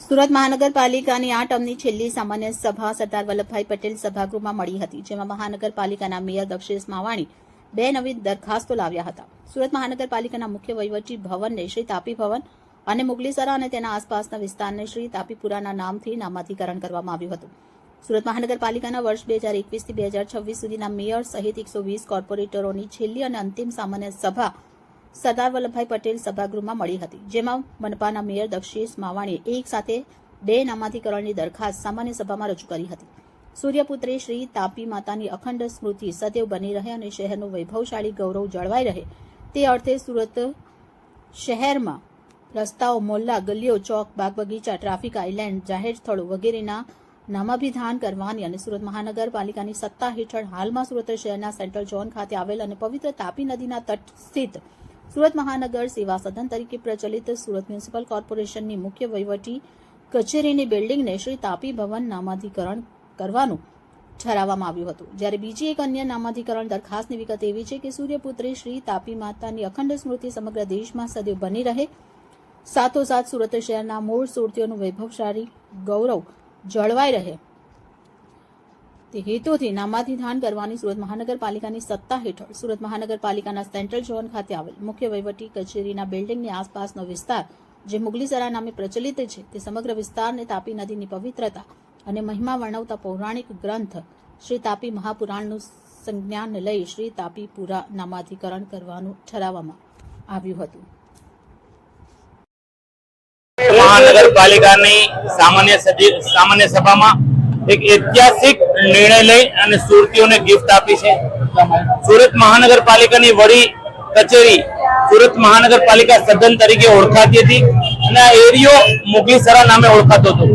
સુરત મહાનગરપાલિકાની 8 ટર્મની છેલ્લી સામાન્ય સભા સરદાર વલ્લભભાઈ પટેલ સભાગૃહમાં મળી હતી, જેમાં મહાનગરપાલિકાના મેયર દક્ષેશ માવાણી 2 નવી દરખાસ્તો લાવ્યા હતા. સુરત મહાનગરપાલિકાના મુખ્ય વહીવટી ભવનને શ્રી તાપી ભવન અને મુગલીસરા અને તેના આસપાસના વિસ્તારને શ્રી તાપીપુરાના નામથી નામાધિકરણ કરવામાં આવ્યું હતું. સુરત મહાનગરપાલિકાના વર્ષ 2021 થી 2026 સુધીના મેયર સહિત 120 કોર્પોરેટરોની છેલ્લી અને અંતિમ સામાન્ય સભા સરદાર વલ્લભભાઈ પટેલ સભાગૃહમાં મળી હતી, જેમાં મનપાના મેયર દક્ષેશ માવાણીએ એક સાથે 2 નામાધિકરણની દરખાસ્ત સામાન્ય સભામાં રજૂ કરી હતી. સૂર્યપુત્રી શ્રી તાપી માતાની અખંડ સ્મૃતિ સદૈવ બની રહે અને શહેરનું વૈભવશાળી ગૌરવ જળવાઈ રહે તે અર્થે સુરત શહેરમાં રસ્તાઓ, મોહલ્લા, ગલીઓ, ચોક, બાગ બગીચા, ટ્રાફિક આઇલેન્ડ, જાહેર સ્થળો વગેરેના નામાભિધાન કરવાની અને સુરત મહાનગરપાલિકાની સત્તા હેઠળ હાલમાં સુરત શહેરના સેન્ટ્રલ ઝોન ખાતે આવેલ અને પવિત્ર તાપી નદીના તટ સ્થિત સુરત મહાનગર સેવા સદન તરીકે પ્રચલિત સુરત મ્યુનિસિપલ કોર્પોરેશનની મુખ્ય વહીવટી કચેરીની બિલ્ડિંગને શ્રી તાપી ભવન નામાધિકરણ કરવાનું ઠરાવવામાં આવ્યું હતું. જ્યારે બીજી એક અન્ય નામાધિકરણ દરખાસ્તની વિગત એવી છે કે સૂર્યપુત્રી શ્રી તાપી માતાની અખંડ સ્મૃતિ સમગ્ર દેશમાં સદૈવ બની રહે, સાથોસાથ સુરત શહેરના મૂળ સુરતીઓનું વૈભવશાળી ગૌરવ જળવાઈ રહે તે હેતુથી નામાધિધાન કરવાની સુરત મહાનગરપાલિકાની સત્તા હેઠળ સુરત મહાનગરપાલિકાના સેન્ટ્રલ ઝોન ખાતે આવેલ મુખ્ય વહીવટી કચેરીના બિલ્ડિંગની આસપાસનો વિસ્તાર જે મુગલીસરા નામે પ્રચલિત છે તે સમગ્ર વિસ્તારને તાપી નદીની પવિત્રતા અને મહિમા વર્ણવતા પૌરાણિક ગ્રંથ શ્રી તાપી મહાપુરાણનું સંજ્ઞાન લઈ શ્રી તાપીપુરા નામાધિકરણ કરવાનું ઠરાવવામાં આવ્યું હતું. મહાનગરપાલિકાની સામાન્ય સભામાં એક ઐતિહાસિક નિર્ણય લઈ અને સુરતીઓને ગિફ્ટ આપી છે. સુરત મહાનગરપાલિકાની વડી કચેરી સુરત મહાનગરપાલિકા સદન તરીકે ઓળખાતી હતી અને આ એરિયો મુગલીસરા નામે ઓળખાતો હતો.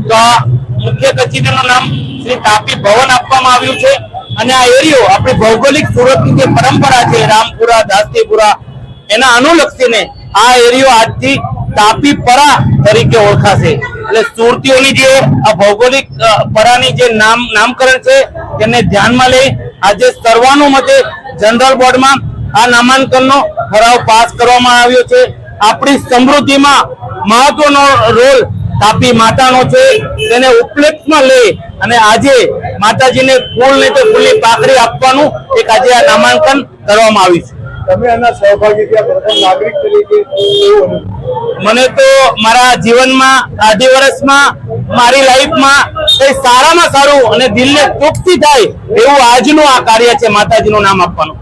તો આ મુખ્ય કચેરીનું નામ શ્રી તાપી ભવન આપવામાં આવ્યું છે અને આ એરિયો આપણી ભૌગોલિક સુરતની જે પરંપરા છે, રામપુરા, દાસતીપુરા, એના અનુલક્ષીને આ એરિયો આજથી તાપીપરા તરીકે ઓળખાશે. એટલે સુરતીઓની જે આ ભૌગોલિક પરાની જે નામકરણ છે તેને ધ્યાનમાં લઈ આજે સર્વાનુમતે જનરલ બોર્ડમાં આ નામાંકનનો ઠરાવ પાસ કરવામાં આવ્યો છે. આપણી સમૃદ્ધિમાં મહત્વનો રોલ તાપી માતાનો છે, તેને ઉપલેખમાં લઈ અને આજે માતાજીને ફૂલ નહીં તો ફૂલની પાખડી આપવાનું એક આજે આ નામાંકન કરવામાં આવ્યું છે. તમે આના સહભાગી થયા પ્રથમ નાગરિક તરીકે મને તો મારા જીવનમાં 18 વર્ષમાં મારી લાઈફમાં કઈ સારામાં સારું અને દિલને તૃપ્તિ થાય એવું આજનું આ કાર્ય છે માતાજીનું નામ આપવાનું.